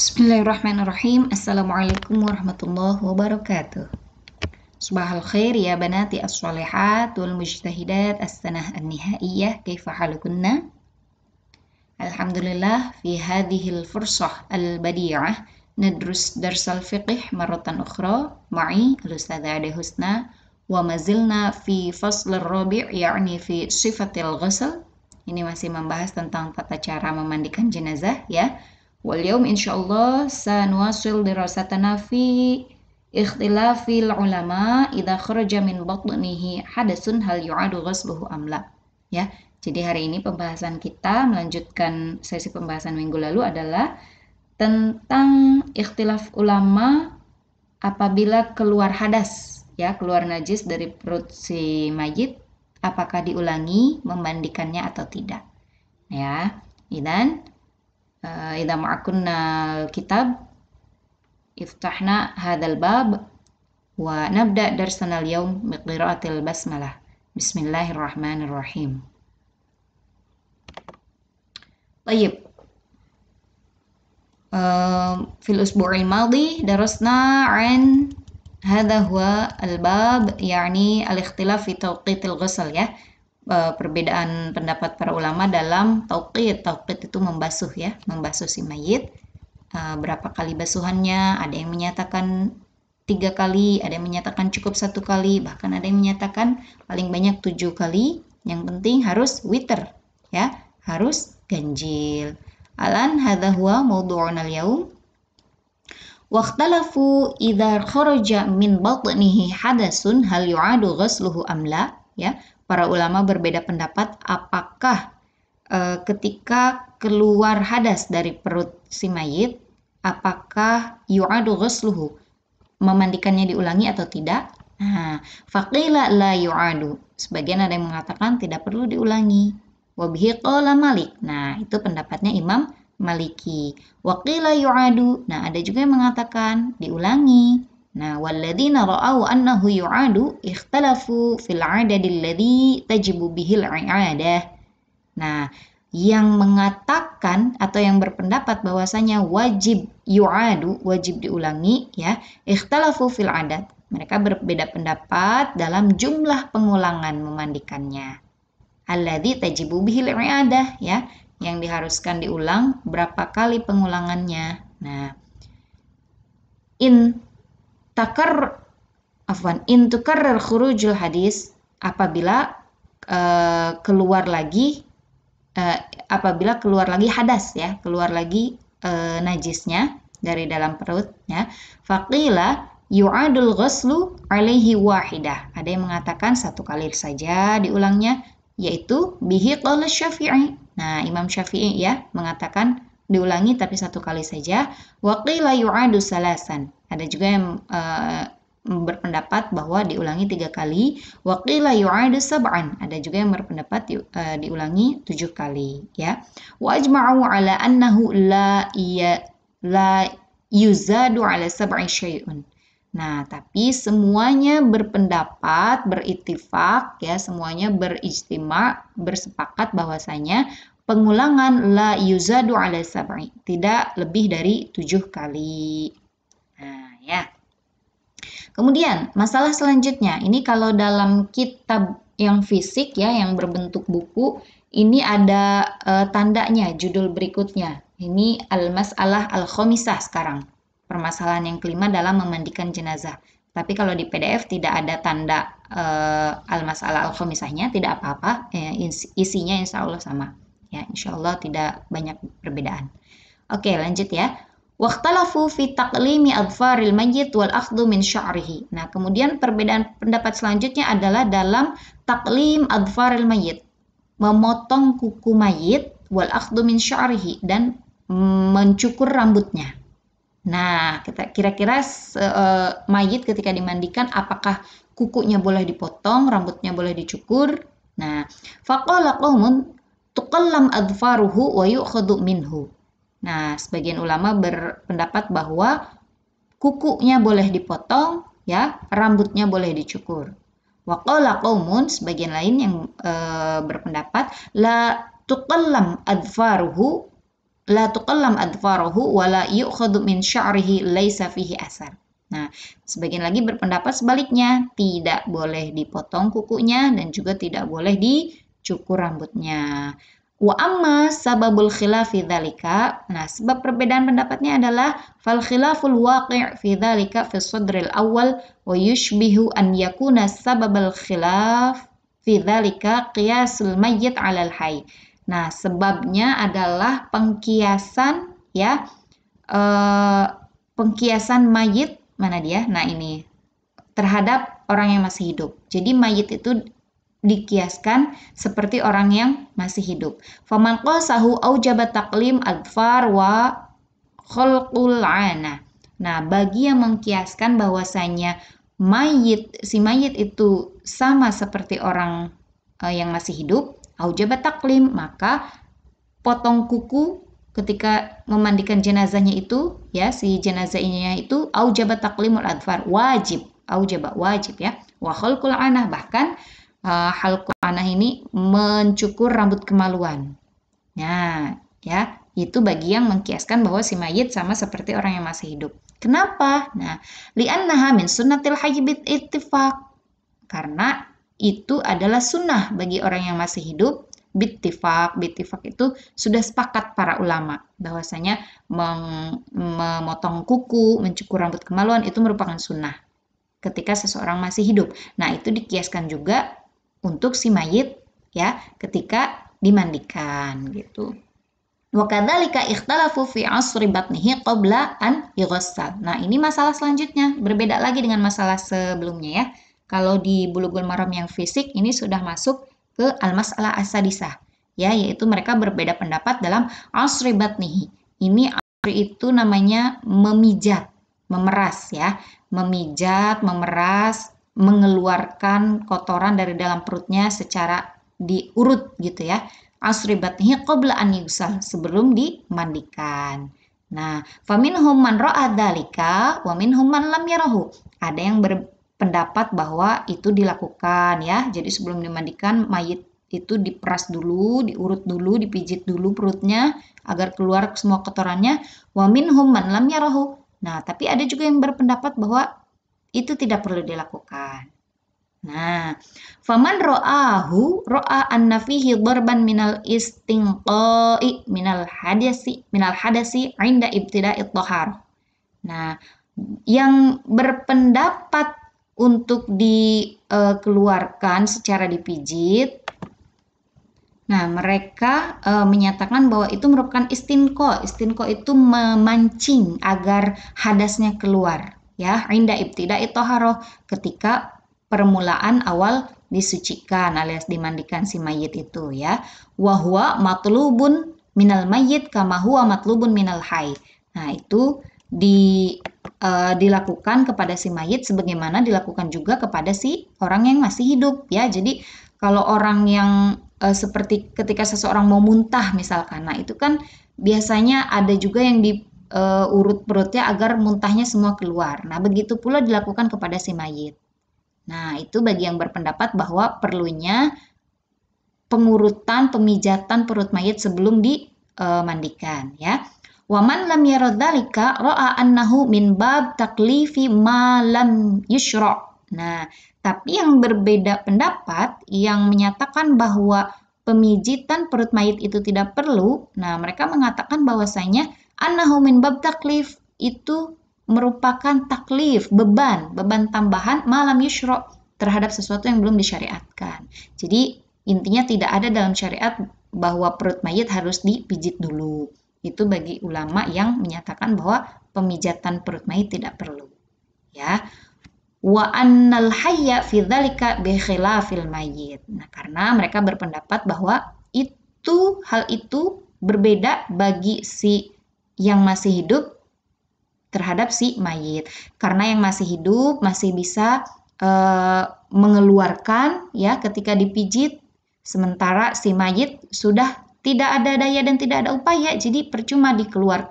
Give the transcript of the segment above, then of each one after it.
Bismillahirrahmanirrahim. Assalamualaikum warahmatullahi wabarakatuh. Subahal khair ya banati as-solihat wal mujtahidat as-sanah an-nihaiyah. Kaifa halukunna? Alhamdulillah fi hadhil fursah al-badi'ah nadrus darsal fiqh maratan ukhra ma'i al-ustadzah Ade Husna wa mazilna fi fasl ar-rabi' yakni fi sifatil ghusl. Ini masih membahas tentang tata cara memandikan jenazah ya. Wal yaum insyaallah sanuwasil dirasatana fi ikhtilafil ulama idza kharaja min batnihi hadasun hal yu'adu ghusluhu amla. Ya. Jadi hari ini pembahasan kita melanjutkan sesi pembahasan minggu lalu adalah tentang ikhtilaf ulama apabila keluar hadas, ya, keluar najis dari perut si mayit, apakah diulangi memandikannya atau tidak. Ya. Idan idza ma'akunna kitab iftahna hadzal bab wa nabda darsana al-yawm bi qira'atil basmalah. Bismillahirrahmanirrahim. طيب في الأسبوع الماضي درسنا عن هذا هو الباب يعني الاختلاف في توقيت الغسل ya. Perbedaan pendapat para ulama dalam tauqit. Tauqit itu membasuh ya, membasuh si mayit. Berapa kali basuhannya? Ada yang menyatakan 3 kali, ada yang menyatakan cukup 1 kali, bahkan ada yang menyatakan paling banyak 7 kali. Yang penting harus witr ya, harus ganjil. Alan hadza huwa mawdu'una al-yawm. Waqtalafu idza kharaja min batnihi hadasun hal yu'adu ghusluhu am la ya. Para ulama berbeda pendapat apakah ketika keluar hadas dari perut si mayit, apakah yu'adu ghusluhu, memandikannya diulangi atau tidak? Faqila la yu'adu. Sebagian ada yang mengatakan tidak perlu diulangi. Wabihi qala Malik. Nah, itu pendapatnya Imam Maliki. Waqila yu'adu. Nah, ada juga yang mengatakan diulangi. Nah, walladzina ra'au annahu yu'adu ikhtalafu fil 'adadil ladzi tajibu bihil 'iadah. Nah, yang mengatakan atau yang berpendapat bahwasanya wajib yu'adu, wajib diulangi ya, ikhtalafu fil 'adad. Mereka berbeda pendapat dalam jumlah pengulangan memandikannya. Alladzi tajibu bihil 'iadah ya, yang diharuskan diulang berapa kali pengulangannya. Nah, in tukarrar khurujul hadis, apabila keluar lagi hadas ya, keluar lagi najisnya dari dalam perut ya. Faqila yu'adul ghuslu alaihi wahidah. Ada yang mengatakan 1 kali saja diulangnya, yaitu bihi qala Syafi'i. Nah, Imam Syafi'i ya mengatakan diulangi tapi 1 kali saja. Wa qila yu'adu salasan. Ada juga yang berpendapat bahwa diulangi 3 kali. Wa qila yu'adu sab'an. Ada juga yang berpendapat diulangi 7 kali ya. Wa ajma'u ala annahu la yuzadu ala sab'i syai'un. Nah, tapi semuanya berpendapat, berittifaq ya, semuanya berijtima', bersepakat bahwasanya pengulangan la yuzadu ala sab'i, tidak lebih dari 7 kali. Nah, ya. Kemudian, masalah selanjutnya, ini kalau dalam kitab yang fisik ya, yang berbentuk buku, ini ada tandanya, judul berikutnya. Ini al-mas'alah al-khamisah sekarang. Permasalahan yang kelima dalam memandikan jenazah. Tapi kalau di PDF tidak ada tanda al-mas'alah al-khamisahnya, tidak apa-apa, isinya insya Allah sama. Ya, insya Allah tidak banyak perbedaan. Oke, lanjut ya. Waqtalafu fi taqlimi adfaril mayyit wal akhdhu min sya'rihi. Nah, kemudian perbedaan pendapat selanjutnya adalah dalam taqlim adfaril mayyit, memotong kuku mayit, wal akhdhu min sya'rihi, dan mencukur rambutnya. Nah, kira-kira mayit ketika dimandikan apakah kukunya boleh dipotong, rambutnya boleh dicukur? Nah, faqala qaumun tuqallam adfaruhu wa yu'khadhu minhu. Nah, sebagian ulama berpendapat bahwa kukunya boleh dipotong, ya, rambutnya boleh dicukur. Wa qala qaumun, sebagian lain yang berpendapat la tuqallam adfaruhu la tuqallam adfaruhu wa la yu'khadhu min sya'rihi laisa fihi asar. Nah, sebagian lagi berpendapat sebaliknya, tidak boleh dipotong kukunya dan juga tidak boleh dicukur rambutnya. Wa amma sababul khilaf fi dzalika. Nah, sebab perbedaan pendapatnya adalah fal khilaful waqi' fi dzalika fi sadril awal wa yushbihu an yakuna sababal khilaf fi dzalika qiyasul mayyit 'alal hayy. Nah, sebabnya adalah pengkiasan ya, pengkiasan mayit mana dia? Nah, ini terhadap orang yang masih hidup. Jadi mayit itu dikiaskan seperti orang yang masih hidup. Faman qasahu aujaba taqlim adfar wa khalqul ana. Nah, bagi yang mengkiaskan bahwasanya si mayit itu sama seperti orang yang masih hidup, aujaba taqlim, maka potong kuku ketika memandikan jenazahnya itu, ya, si jenazahnya itu aujaba taqlimul adfar, wajib, aujaba wajib ya. Wa khalqul anah, bahkan halqul anah ini mencukur rambut kemaluan. Nah, ya, itu bagi yang mengkiaskan bahwa si mayit sama seperti orang yang masih hidup. Kenapa? Nah, li'annaha min sunnatil hayy bil ittifaq. Karena itu adalah sunnah bagi orang yang masih hidup. Bittifaq itu sudah sepakat para ulama bahwasanya memotong kuku, mencukur rambut kemaluan itu merupakan sunnah ketika seseorang masih hidup. Nah, itu dikiaskan juga untuk si mayit ya ketika dimandikan gitu. Wa kadzalika ikhtalafu fi asri batnihi qabla an yughassal. Nah, ini masalah selanjutnya, berbeda lagi dengan masalah sebelumnya ya. Kalau di Bulughul Maram yang fisik ini sudah masuk ke al-mas'alah as-sadisah ya, yaitu mereka berbeda pendapat dalam asri batnihi. Ini asri itu namanya memijat, memeras ya. Memijat, memeras, mengeluarkan kotoran dari dalam perutnya secara diurut gitu ya. Asri batnihi qabla an yughsal, sebelum dimandikan. Nah, faminhum man ra'a dzalika wa minhum man lam yarahu. Ada yang berpendapat bahwa itu dilakukan ya. Jadi sebelum dimandikan mayit itu diperas dulu, diurut dulu, dipijit dulu perutnya agar keluar semua kotorannya. Wa minhum man lam yarahu. Nah, tapi ada juga yang berpendapat bahwa itu tidak perlu dilakukan. Nah, faman ra'a anna fihi darban minal istinqa'i minal hadasi 'inda ibtida'it thahar. Nah, yang berpendapat untuk dikeluarkan secara dipijit, nah mereka menyatakan bahwa itu merupakan istinqa. Istinqa itu memancing agar hadasnya keluar ya, 'inda ibtida'it thaharah, ketika permulaan awal disucikan alias dimandikan si mayit itu ya. Wa huwa matlubun minal mayyit kama huwa matlubun minal hayy. Nah, itu dilakukan kepada si mayit sebagaimana dilakukan juga kepada si orang yang masih hidup ya. Jadi kalau orang yang seperti ketika seseorang mau muntah misalkan, nah itu kan biasanya ada juga yang diurut perutnya agar muntahnya semua keluar. Nah, begitu pula dilakukan kepada si mayit. Nah, itu bagi yang berpendapat bahwa perlunya pengurutan, pemijatan perut mayit sebelum dimandikan ya. Waman lam yara dzalika ra'a annahu min bab taklifi ma lam yusyra'. Nah, tapi yang berbeda pendapat yang menyatakan bahwa pemijitan perut mayit itu tidak perlu, nah mereka mengatakan bahwasanya annahu min bab taklif, itu merupakan taklif, beban tambahan malam yusyra' terhadap sesuatu yang belum disyariatkan. Jadi intinya tidak ada dalam syariat bahwa perut mayit harus dipijit dulu. Itu bagi ulama yang menyatakan bahwa pemijatan perut mayit tidak perlu. Ya. Wa annal hayya fi dzalika bi khilafil mayyit. Nah, karena mereka berpendapat bahwa hal itu berbeda bagi si yang masih hidup terhadap si mayit. Karena yang masih hidup masih bisa mengeluarkan ya ketika dipijit, sementara si mayit sudah tidak ada daya dan tidak ada upaya, jadi percuma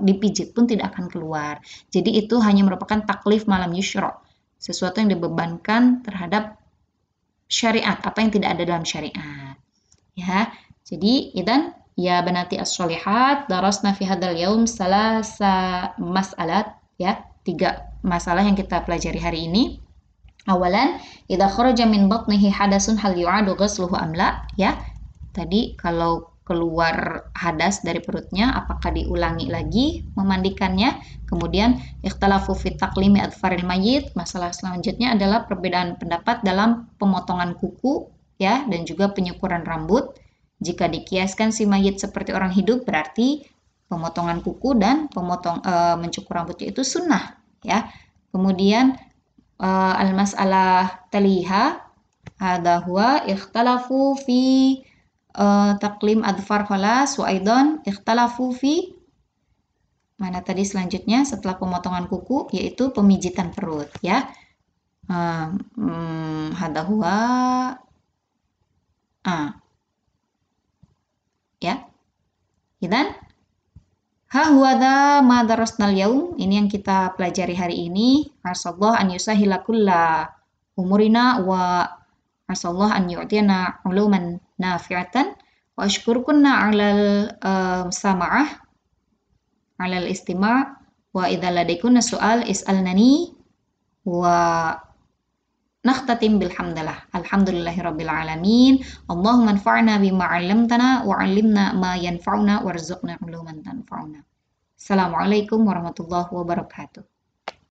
dipijit pun tidak akan keluar. Jadi itu hanya merupakan taklif malam yusyra', sesuatu yang dibebankan terhadap syariat, apa yang tidak ada dalam syariat. Ya, jadi Ya banati as-sholihat, darasna fi hadzal yaum salasa mas'alat, ya, 3 masalah yang kita pelajari hari ini. Awalan, idza kharaja min batnihi hadasun hal yu'adu ghusluhu am la, ya. Tadi kalau keluar hadas dari perutnya, apakah diulangi lagi memandikannya? Kemudian ikhtalafu fi taqlimi adfaril mayyit. Masalah selanjutnya adalah perbedaan pendapat dalam pemotongan kuku, ya, dan juga penyukuran rambut. Jika dikiaskan si mayit seperti orang hidup, berarti pemotongan kuku dan mencukur rambutnya itu sunnah, ya. Kemudian al-mas'alah taliha hadha huwa ikhtalafu fi taklim adfar khalas wa aidan ikhtalafu fi mana tadi selanjutnya setelah pemotongan kuku, yaitu pemijitan perut, ya. Hadha huwa ya. Idan ha huwa dha ma darasnal yaum, ini yang kita pelajari hari ini. Asallahu an yusahhila kulla umurina wa asallahu an yu'tiyana uluman nafi'atan wa ashkurukunna 'alal sama'ah 'alal istima' wa idza ladaikunna su'al is'alnani wa nakhtatim bilhamdalillah. Alhamdulillahirabbil alamin. Allahumma anfa'na bima 'allamtana wa 'allimna ma yanfa'una warzuqna 'uluman tanfa'una. Assalamualaikum warahmatullahi wabarakatuh.